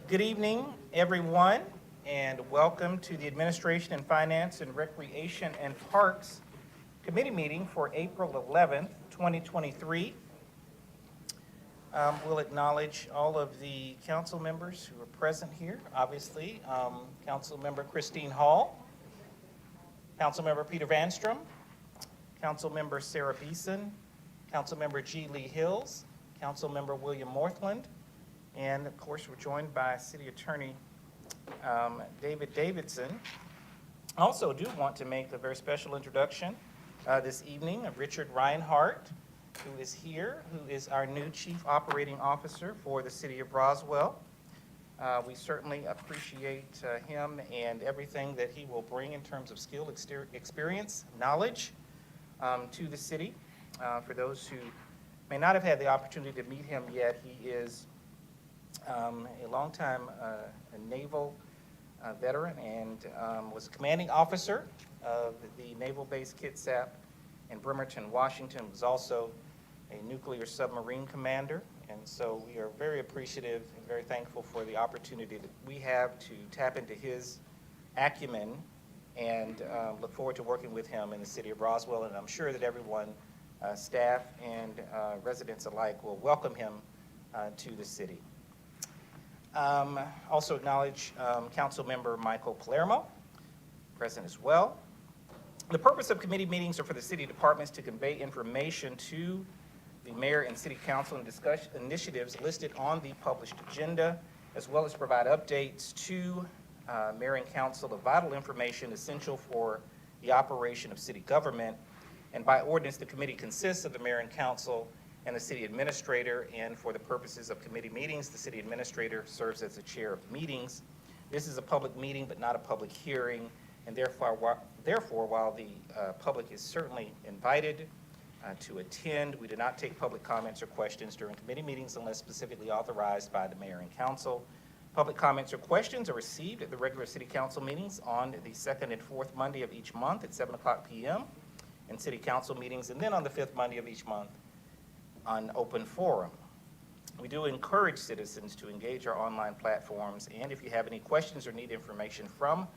Good evening, everyone, and welcome to the Administration and Finance and Recreation and Parks Committee meeting for April 11th, 2023. We'll acknowledge all of the council members who are present here. Obviously, Council Member Christine Hall, Council Member Peter Vanstrom, Council Member Sarah Beeson, Council Member G. Lee Hills, Council Member William Morthland, and of course, we're joined by City Attorney David Davidson. I also do want to make a very special introduction this evening of Richard Reinhardt, who is here, who is our new Chief Operating Officer for the City of Roswell. We certainly appreciate him and everything that he will bring in terms of skill, experience, knowledge to the city. For those who may not have had the opportunity to meet him yet, he is a longtime naval veteran and was a commanding officer of the Naval Base Kitsap in Bremerton, Washington. Was also a nuclear submarine commander, and so we are very appreciative and very thankful for the opportunity that we have to tap into his acumen and look forward to working with him in the city of Roswell. And I'm sure that everyone, staff and residents alike, will welcome him to the city. Also acknowledge Council Member Michael Palermo, present as well. The purpose of committee meetings are for the city departments to convey information to the mayor and city council and discuss initiatives listed on the published agenda, as well as provide updates to mayor and council of vital information essential for the operation of city government. And by ordinance, the committee consists of the mayor and council and the city administrator, and for the purposes of committee meetings, the city administrator serves as the chair of meetings. This is a public meeting, but not a public hearing, and therefore while the public is certainly invited to attend, we do not take public comments or questions during committee meetings unless specifically authorized by the mayor and council. Public comments or questions are received at the regular city council meetings on the second and fourth Monday of each month at 7 o'clock p.m. and city council meetings, and then on the fifth Monday of each month on open forum. We do encourage citizens to engage our online platforms, and if you have any questions or need information from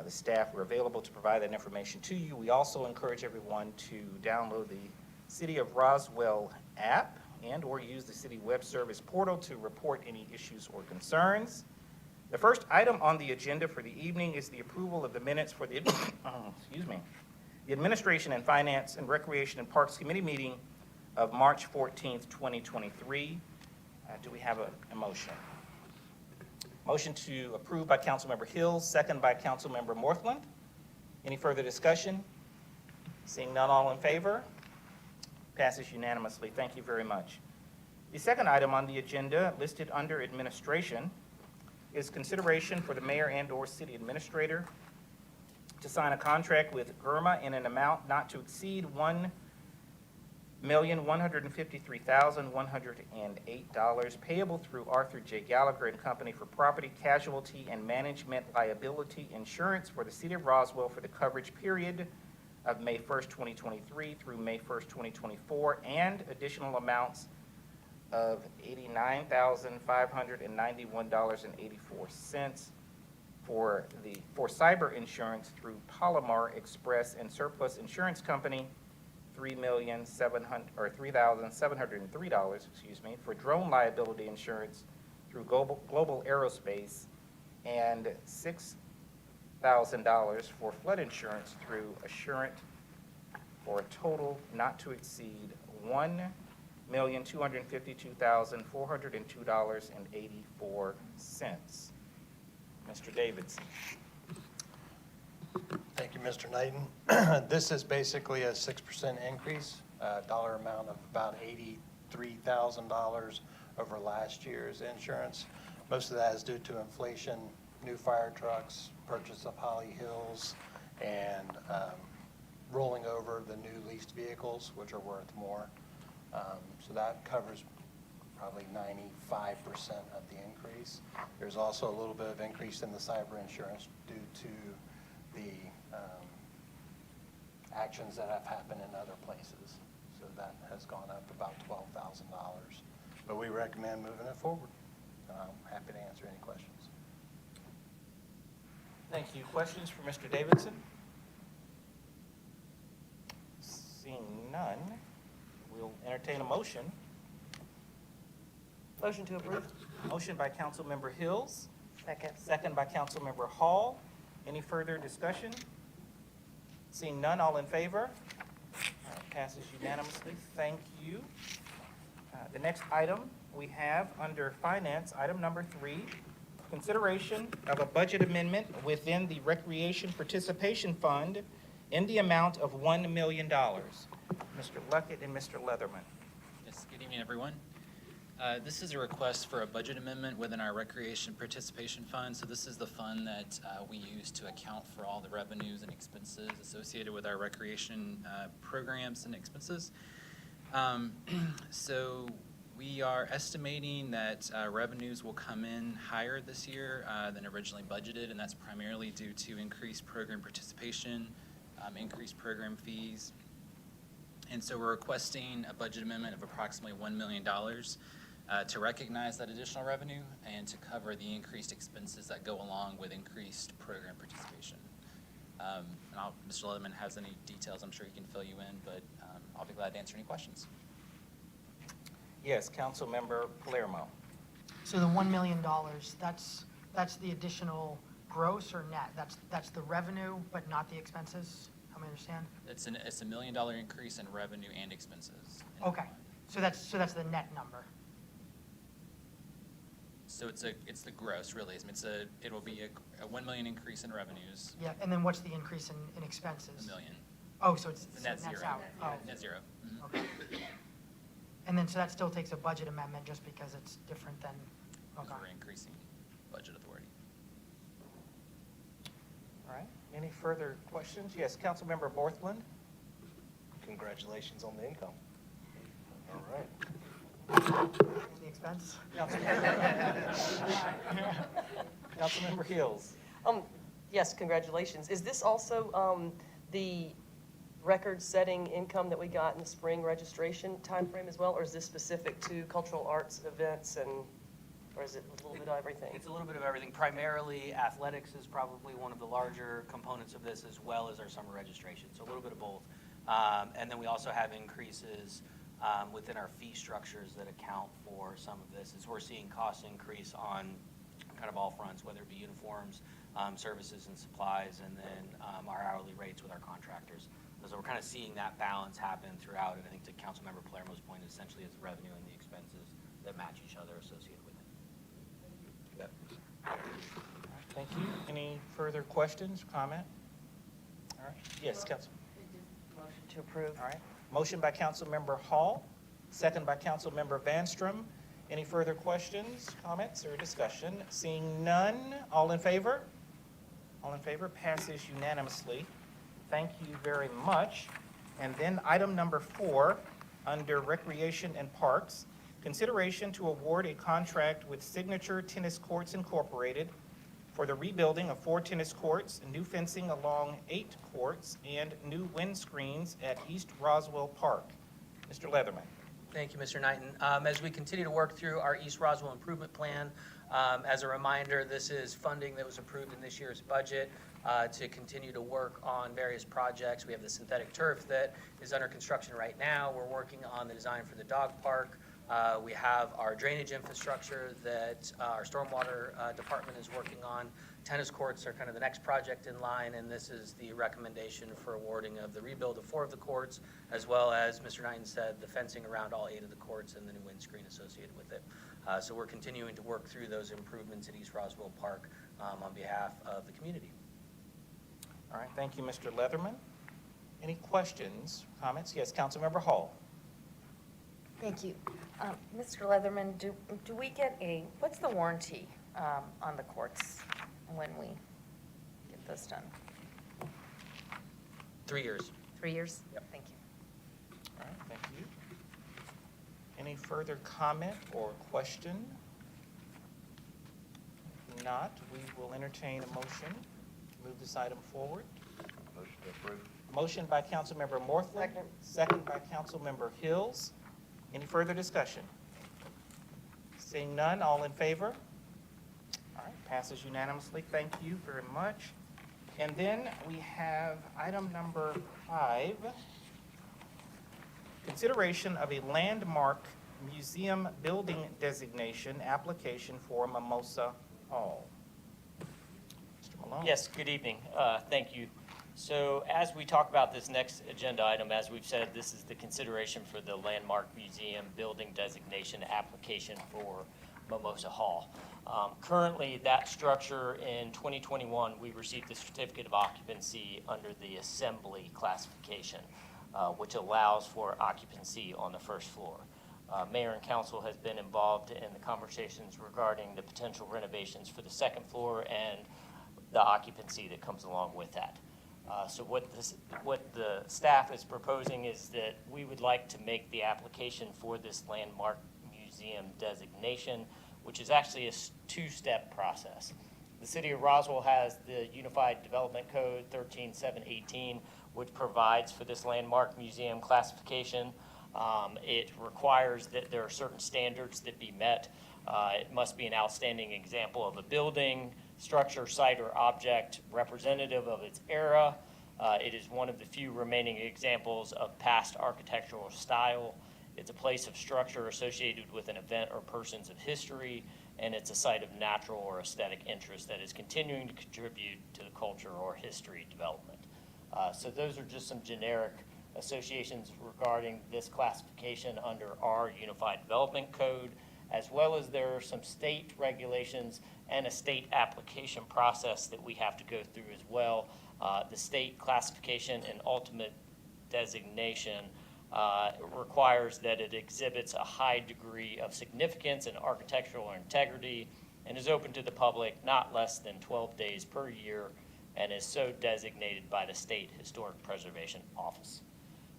the staff, we're available to provide that information to you. We also encourage everyone to download the City of Roswell app and or use the city web service portal to report any issues or concerns. The first item on the agenda for the evening is the approval of the minutes for the the Administration and Finance and Recreation and Parks Committee meeting of March 14th, 2023. Do we have a motion? Motion to approve by Councilmember Hills, second by Councilmember Morthland. Any further discussion? Seeing none, all in favor? Passes unanimously. Thank you very much. The second item on the agenda, listed under Administration, is consideration for the mayor and or city administrator to sign a contract with GERMA in an amount not to exceed $1,153,108 payable through Arthur J. Gallagher and Company for property, casualty, and management liability insurance for the city of Roswell for the coverage period of May 1st, 2023 through May 1st, 2024, and additional amounts of $89,591.84 for cyber insurance through Palomar Express and Surplus Insurance Company, $3,703, for drone liability insurance through Global Aerospace, and $6,000 for flood insurance through Assurant, for a total not to exceed $1,252,402.84. Mr. Davidson. Thank you, Mr. Knighton. This is basically a 6% increase, dollar amount of about $83,000 over last year's insurance. Most of that is due to inflation, new fire trucks, purchase of Holly Hills, and rolling over the new leased vehicles, which are worth more. So that covers probably 95% of the increase. There's also a little bit of increase in the cyber insurance due to the actions that have happened in other places. So that has gone up about $12,000. But we recommend moving it forward. I'm happy to answer any questions. Thank you. Questions for Mr. Davidson? Seeing none, we'll entertain a motion. Motion to approve. Motion by Councilmember Hills, Second. second by Councilmember Hall. Any further discussion? Seeing none, all in favor? All right, passes unanimously. Thank you. The next item we have under Finance, item number 3, consideration of a budget amendment within the Recreation Participation Fund in the amount of $1 million. Mr. Luckett and Mr. Leatherman. Yes, good evening, everyone. This is a request for a budget amendment within our Recreation Participation Fund. So this is the fund that we use to account for all the revenues and expenses associated with our recreation programs and expenses. So we are estimating that revenues will come in higher this year than originally budgeted, and that's primarily due to increased program participation, increased program fees. And so we're requesting a budget amendment of approximately $1 million to recognize that additional revenue and to cover the increased expenses that go along with increased program participation. And Mr. Leatherman has any details, I'm sure he can fill you in, but I'll be glad to answer any questions. Yes, Councilmember Palermo. So the $1 million, that's the additional gross or net? That's the revenue, but not the expenses? Help me understand. It's a $1 million increase in revenue and expenses. Okay, so that's the net number. So it's the gross, really. I mean, it'll be a 1 million increase in revenues, Yeah, and then what's the increase in expenses? $1 million. Oh, so it's The net nets zero. out. Oh, Net zero. Mhm. okay. And then, so that still takes a budget amendment just because it's different than, Because okay. we're increasing budget authority. All right, any further questions? Yes, Councilmember Borthland. Congratulations on the income. All right. The expense? Councilmember Hills. Yes, congratulations. Is this also the record-setting income that we got in the spring registration timeframe as well, or is this specific to cultural arts events, or is it a little bit of everything? It's a little bit of everything. Primarily, athletics is probably one of the larger components of this, as well as our summer registration, so a little bit of both. And then we also have increases within our fee structures that account for some of this, as we're seeing costs increase on kind of all fronts, whether it be uniforms, services and supplies, and then our hourly rates with our contractors. So we're kind of seeing that balance happen throughout, and I think to Councilmember Palermo's point, essentially it's revenue and the expenses that match each other associated with it. All right, thank you. Any further questions, comment? All right, yes, Council. Motion to approve. All right, motion by Councilmember Hall, second by Councilmember Vanstrom. Any further questions, comments, or discussion? Seeing none, all in favor? All in favor, passes unanimously. Thank you very much. And then item number 4, under Recreation and Parks, consideration to award a contract with Signature Tennis Courts Incorporated for the rebuilding of 4 tennis courts, new fencing along 8 courts, and new windscreens at East Roswell Park. Mr. Leatherman. Thank you, Mr. Knighton. As we continue to work through our East Roswell Improvement Plan, as a reminder, this is funding that was approved in this year's budget to continue to work on various projects. We have the synthetic turf that is under construction right now. We're working on the design for the dog park. We have our drainage infrastructure that our stormwater department is working on. Tennis courts are kind of the next project in line, and this is the recommendation for awarding of the rebuild of 4 of the courts, as well as Mr. Knighton said, the fencing around all 8 of the courts and the new windscreen associated with it. So we're continuing to work through those improvements at East Roswell Park on behalf of the community. All right, thank you, Mr. Leatherman. Any questions, comments? Yes, Councilmember Hall. Thank you. Mr. Leatherman, do we get what's the warranty on the courts when we get this done? 3 years. 3 years? Yep. Thank you. All right, thank you. Any further comment or question? If not, we will entertain a motion. Move this item forward. Motion to approve. Motion by Councilmember Morthland. Second. Second by Councilmember Hills. Any further discussion? Seeing none, all in favor? All right, passes unanimously. Thank you very much. And then we have item number 5, consideration of a landmark museum building designation application for Mimosa Hall. Mr. Malone? Yes, good evening. Thank you. So as we talk about this next agenda item, as we've said, this is the consideration for the Landmark Museum Building Designation application for Mimosa Hall. Currently, that structure in 2021, we received the certificate of occupancy under the assembly classification, which allows for occupancy on the first floor. Mayor and council has been involved in the conversations regarding the potential renovations for the second floor and the occupancy that comes along with that. So what the staff is proposing is that we would like to make the application for this landmark museum designation, which is actually a two-step process. The city of Roswell has the Unified Development Code 13718, which provides for this landmark museum classification. It requires that there are certain standards that be met. It must be an outstanding example of a building, structure, site, or object representative of its era. It is one of the few remaining examples of past architectural style. It's a place of structure associated with an event or persons of history, and it's a site of natural or aesthetic interest that is continuing to contribute to the culture or history development. So those are just some generic associations regarding this classification under our Unified Development Code, as well as there are some state regulations and a state application process that we have to go through as well. The state classification and ultimate designation requires that it exhibits a high degree of significance and architectural integrity and is open to the public not less than 12 days per year and is so designated by the State Historic Preservation Office.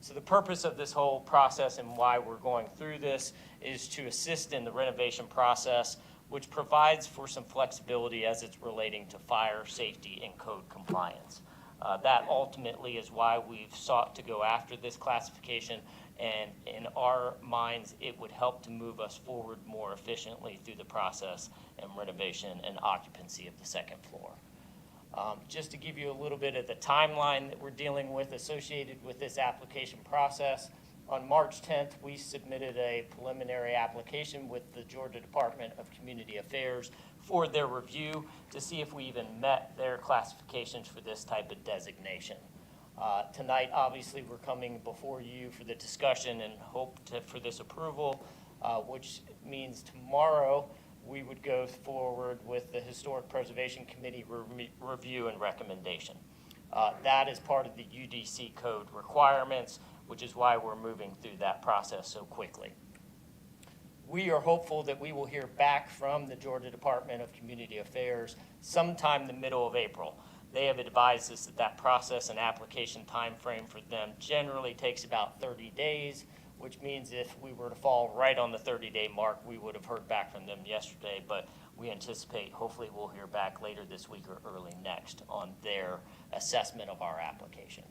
So the purpose of this whole process and why we're going through this is to assist in the renovation process, which provides for some flexibility as it's relating to fire, safety, and code compliance. That ultimately is why we've sought to go after this classification, and in our minds, it would help to move us forward more efficiently through the process and renovation and occupancy of the second floor. Just to give you a little bit of the timeline that we're dealing with associated with this application process, on March 10th, we submitted a preliminary application with the Georgia Department of Community Affairs for their review to see if we even met their classifications for this type of designation. Tonight, obviously, we're coming before you for the discussion and for this approval, which means tomorrow we would go forward with the Historic Preservation Committee review and recommendation. That is part of the UDC code requirements, which is why we're moving through that process so quickly. We are hopeful that we will hear back from the Georgia Department of Community Affairs sometime in the middle of April. They have advised us that that process and application timeframe for them generally takes about 30 days, which means if we were to fall right on the 30-day mark, we would have heard back from them yesterday, but we anticipate hopefully we'll hear back later this week or early next on their assessment of our application.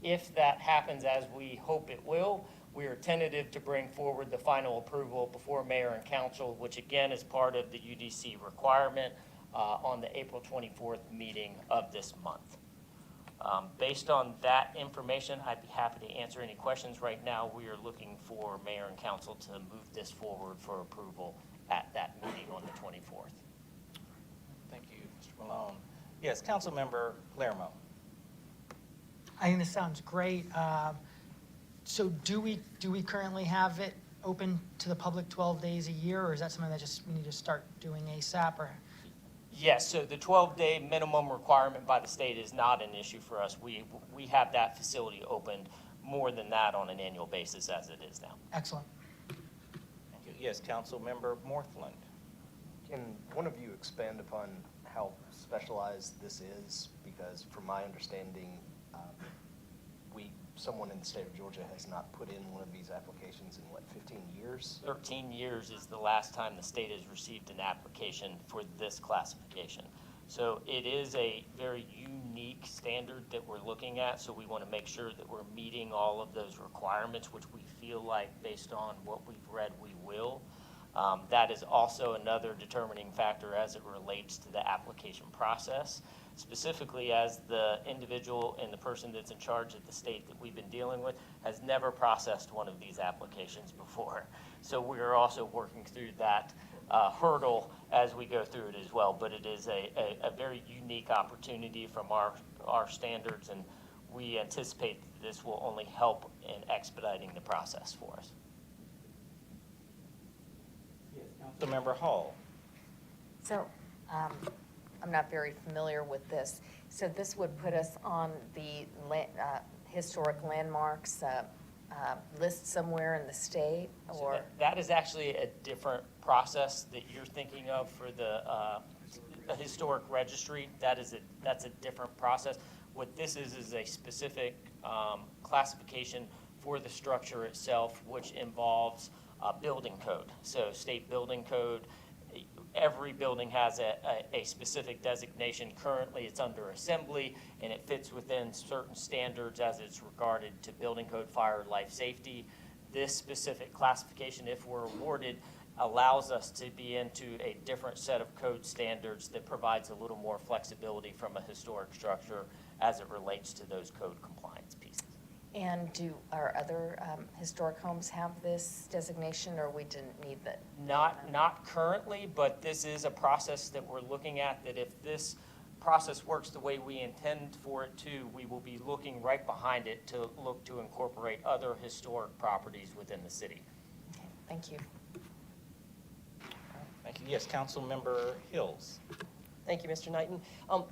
If that happens as we hope it will, we are tentative to bring forward the final approval before mayor and council, which again is part of the UDC requirement on the April 24th meeting of this month. Based on that information, I'd be happy to answer any questions. Right now, we are looking for mayor and council to move this forward for approval at that meeting on the 24th. Thank you, Mr. Malone. Yes, Councilmember Palermo. I think this sounds great. So do we currently have it open to the public 12 days a year, or is that something that just we need to start doing ASAP? Or Yes, so the 12-day minimum requirement by the state is not an issue for us. We have that facility opened more than that on an annual basis as it is now. excellent. Thank you. Yes, Councilmember Morthland. Can one of you expand upon how specialized this is? Because from my understanding, someone in the state of Georgia has not put in one of these applications in, what, 15 years? 13 years is the last time the state has received an application for this classification. So it is a very unique standard that we're looking at, so we want to make sure that we're meeting all of those requirements, which we feel like, based on what we've read, we will. That is also another determining factor as it relates to the application process, specifically as the individual and the person that's in charge at the state that we've been dealing with has never processed one of these applications before. So we are also working through that hurdle as we go through it as well. But it is a very unique opportunity from our standards, and we anticipate that this will only help in expediting the process for us. Councilmember Hall. So, I'm not very familiar with this. So this would put us on the historic landmarks list somewhere in the state, So or? that is actually a different process that you're thinking of for the historic registry. That's a different process. What this is a specific classification for the structure itself, which involves building code. So state building code, every building has a specific designation. Currently, it's under assembly, and it fits within certain standards as it's regarded to building code, fire, life safety. This specific classification, if we're awarded, allows us to be into a different set of code standards that provides a little more flexibility from a historic structure as it relates to those code compliance pieces. And do our other historic homes have this designation, or we didn't need that? Not currently, but this is a process that we're looking at, that if this process works the way we intend for it to, we will be looking right behind it to look to incorporate other historic properties within the city. Okay, thank you. Thank you. Yes, Councilmember Hills. Thank you, Mr. Knighton.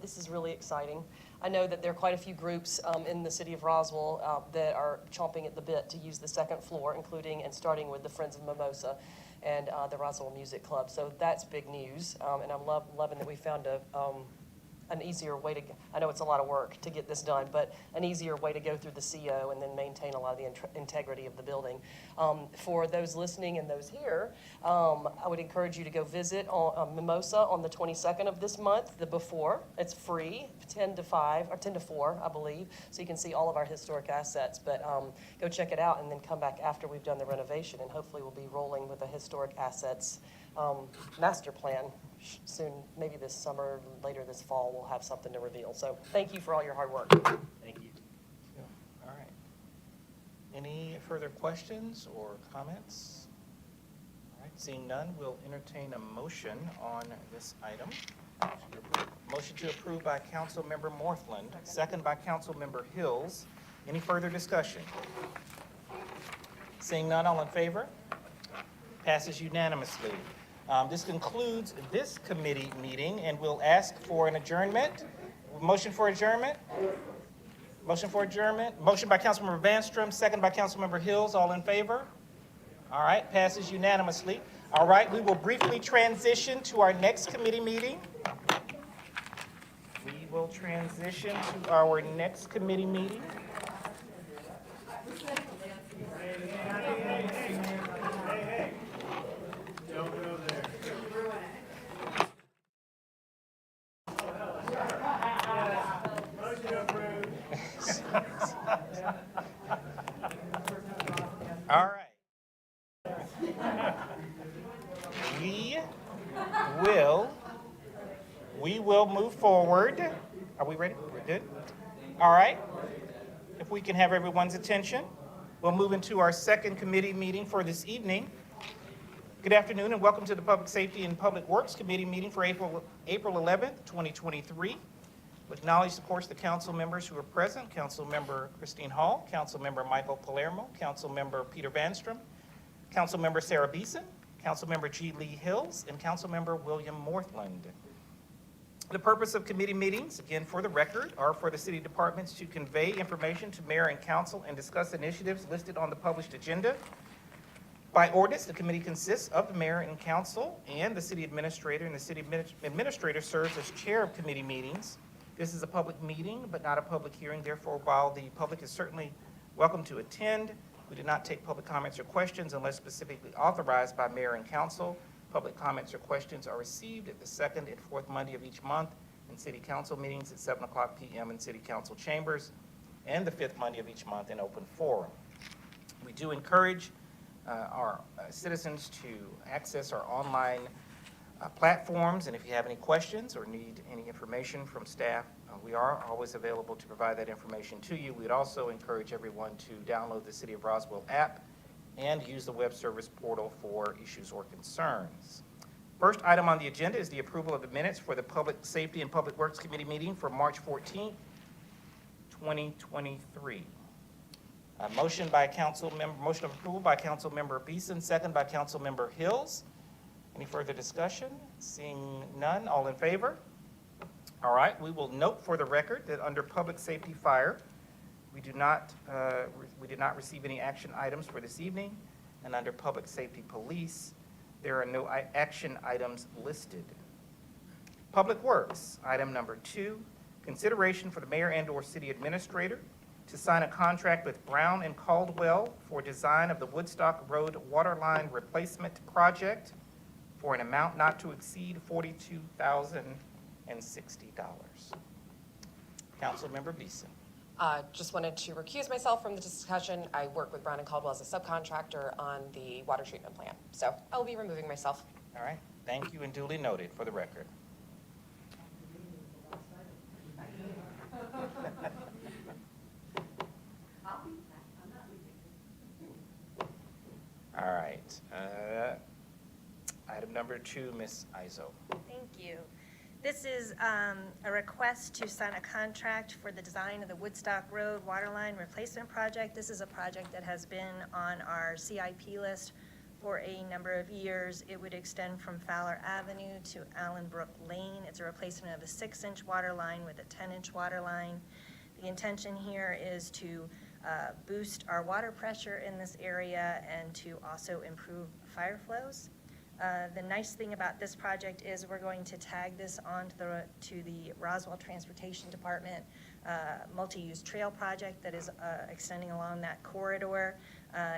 This is really exciting. I know that there are quite a few groups in the city of Roswell that are chomping at the bit to use the second floor, including and starting with the Friends of Mimosa and the Roswell Music Club. So that's big news, and I'm loving that we found an easier way to, I know it's a lot of work to get this done, but an easier way to go through the CO and then maintain a lot of the integrity of the building. For those listening and those here, I would encourage you to go visit Mimosa on the 22nd of this month, the before. It's free, 10 to 5, or 10 to 4, I believe, so you can see all of our historic assets. But go check it out and then come back after we've done the renovation, and hopefully we'll be rolling with a historic assets master plan soon, maybe this summer, later this fall, we'll have something to reveal. So thank you for all your hard work. Thank you. All right. Any further questions or comments? All right, seeing none, we'll entertain a motion on this item. Motion to approve by Councilmember Morthland, second by Councilmember Hills. Any further discussion? Seeing none, all in favor? Passes unanimously. This concludes this committee meeting, and we'll ask for an adjournment. Motion for adjournment? Motion for adjournment? Motion by Councilmember Vanstrom, second by Councilmember Hills. All in favor? All right, passes unanimously. All right, we will briefly transition to our next committee meeting. We will transition to our next committee meeting. All right. We will move forward. Are we ready? We're good? All right. If we can have everyone's attention, we'll move into our second committee meeting for this evening. Good afternoon and welcome to the Public Safety and Public Works Committee meeting for April 11th, 2023. With knowledge supports the council members who are present: Councilmember Christine Hall, Councilmember Michael Palermo, Councilmember Peter Vanstrom, Councilmember Sarah Beeson, Councilmember G. Lee Hills, and Councilmember William Morthland. The purpose of committee meetings, again for the record, are for the city departments to convey information to mayor and council and discuss initiatives listed on the published agenda. By ordinance, the committee consists of the mayor and council and the city administrator, and the city administrator serves as chair of committee meetings. This is a public meeting, but not a public hearing. Therefore, while the public is certainly welcome to attend, we do not take public comments or questions unless specifically authorized by mayor and council. Public comments or questions are received at the second and fourth Monday of each month in city council meetings at 7:00 p.m. in city council chambers, and the fifth Monday of each month in open forum. We do encourage our citizens to access our online platforms. And if you have any questions or need any information from staff, we are always available to provide that information to you. We'd also encourage everyone to download the City of Roswell app and use the web service portal for issues or concerns. First item on the agenda is the approval of the minutes for the Public Safety and Public Works Committee meeting for March 14th, 2023. Motion of approval by Councilmember Beeson, second by Councilmember Hills. Any further discussion? Seeing none, all in favor? All right, we will note for the record that under Public Safety Fire, we did not receive any action items for this evening, and under Public Safety Police, there are no action items listed. Public Works, item number 2, consideration for the mayor and/or city administrator to sign a contract with Brown and Caldwell for design of the Woodstock Road Waterline Replacement Project for an amount not to exceed $42,060. Councilmember Beeson. Just wanted to recuse myself from the discussion. I work with Brown and Caldwell as a subcontractor on the water treatment plant, so I'll be removing myself. All right, thank you and duly noted for the record. All right, item number 2, Ms. Izo. Thank you. This is a request to sign a contract for the design of the Woodstock Road Waterline Replacement Project. This is a project that has been on our CIP list for a number of years. It would extend from Fowler Avenue to Allenbrook Lane. It's a replacement of a 6-inch water line with a 10-inch water line. The intention here is to boost our water pressure in this area and to also improve fire flows. The nice thing about this project is we're going to tag this on to the Roswell Transportation Department multi-use trail project that is extending along that corridor.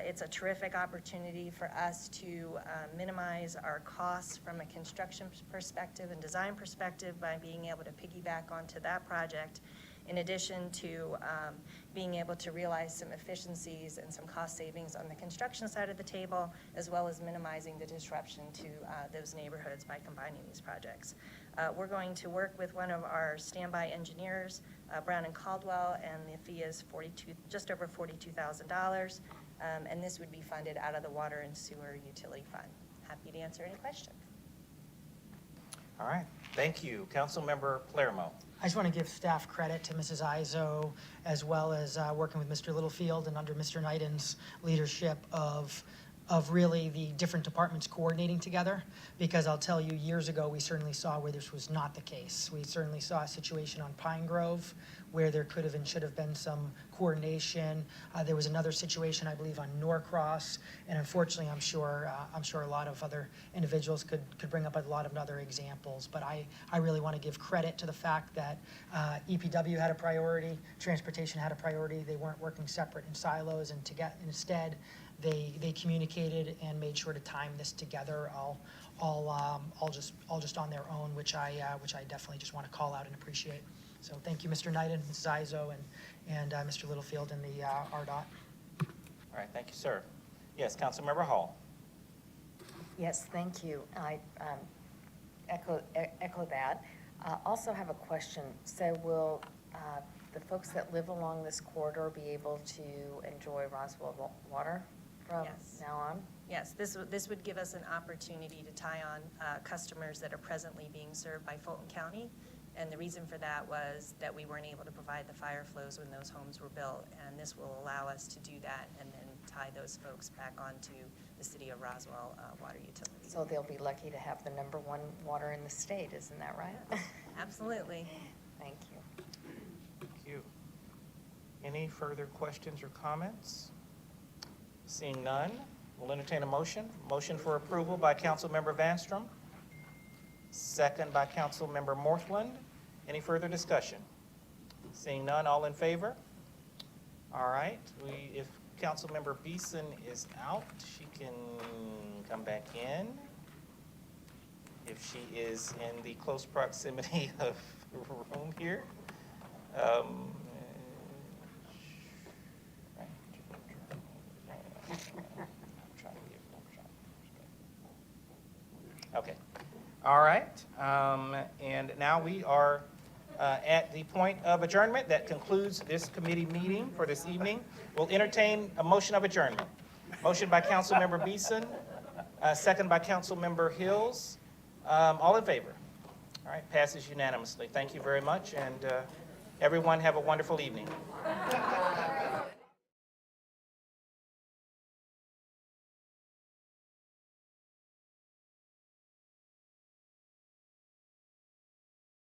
It's a terrific opportunity for us to minimize our costs from a construction perspective and design perspective by being able to piggyback onto that project, in addition to being able to realize some efficiencies and some cost savings on the construction side of the table, as well as minimizing the disruption to those neighborhoods by combining these projects. We're going to work with one of our standby engineers, Brown and Caldwell, and the fee is just over $42,000, and this would be funded out of the Water and Sewer Utility Fund. Happy to answer any questions. All right, thank you. Councilmember Palermo. I just want to give staff credit to Mrs. Izo, as well as working with Mr. Littlefield and under Mr. Knighton's leadership of really the different departments coordinating together, because I'll tell you, years ago, we certainly saw where this was not the case. We certainly saw a situation on Pine Grove where there could have and should have been some coordination. There was another situation, I believe, on Norcross, and unfortunately, I'm sure a lot of other individuals could bring up a lot of other examples. But I really want to give credit to the fact that EPW had a priority, transportation had a priority. They weren't working separate in silos, and instead, they communicated and made sure to time this together, all just on their own, which I definitely just want to call out and appreciate. So thank you, Mr. Knighton, Mrs. Izo, and Mr. Littlefield and the RDOT. All right, thank you, sir. Yes, Councilmember Hall. Yes, thank you. I echo that. Also have a question. So will the folks that live along this corridor be able to enjoy Roswell water from Yes. now on? Yes, this would give us an opportunity to tie on customers that are presently being served by Fulton County. And the reason for that was that we weren't able to provide the fire flows when those homes were built. And this will allow us to do that and then tie those folks back onto the City of Roswell water utility. So they'll be lucky to have the #1 water in the state, isn't that right? Absolutely. Thank you. Thank you. Any further questions or comments? Seeing none, we'll entertain a motion. Motion for approval by Councilmember Vanstrom, second by Councilmember Morthland. Any further discussion? Seeing none, all in favor? All right, if Councilmember Beeson is out, she can come back in. If she is in the close proximity of the room here. I'm trying to All right, and now we are at the point of adjournment. That concludes this committee meeting for this evening. We'll entertain a motion of adjournment. Motion by Councilmember Beeson, second by Councilmember Hills. All in favor? All right, passes unanimously. Thank you very much, and everyone have a wonderful evening.